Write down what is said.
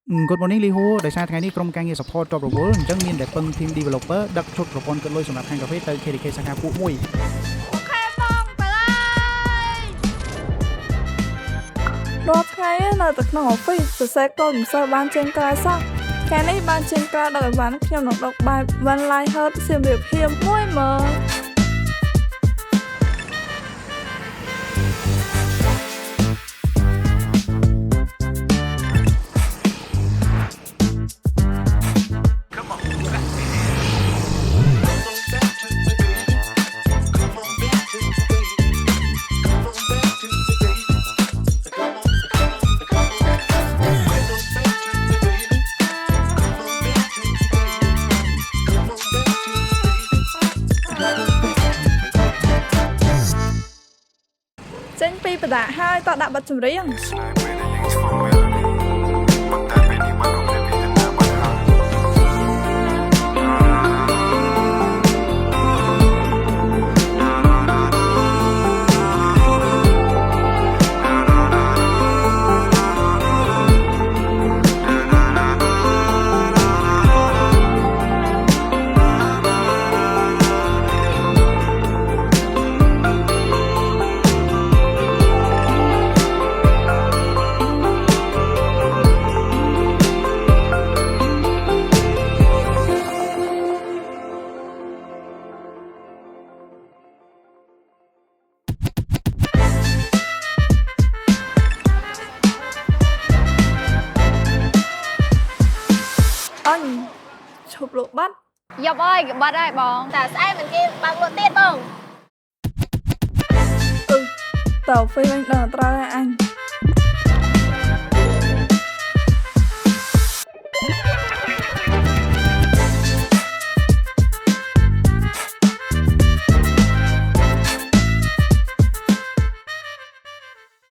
Good morning លីហូដោយសារថ្ងៃនេះក្រុមការងារ support ជាប់រវល់អញ្ចឹងមានតែពឹង team developer ដឹកឈុតប្រព័ន្ធគិតលុយសម្រាប់ហាងកាហ្វេទៅ KDK សាខាពួកមួយអូខេបងទៅហើយរាល់ថ្ងៃនៅតែក្នុង office សរសេរកូដមិនសូវបានចេញក្រៅសោះថ្ងៃនេះបានចេញក្រៅដល់អីវ៉ាន់ខ្ញុំនឹងដកបែប one line hurt សៀមរាបហៀមមួយមើលចេញពីបដាហើយតដាក់បတ်ចម្រៀងអញឈប់លក់បាត់យកអើយបាត់ហើយបងតែស្អែកមិនគេបើកលក់ទៀតបងតើហ្វេវិញដល់ត្រូវហើយអញ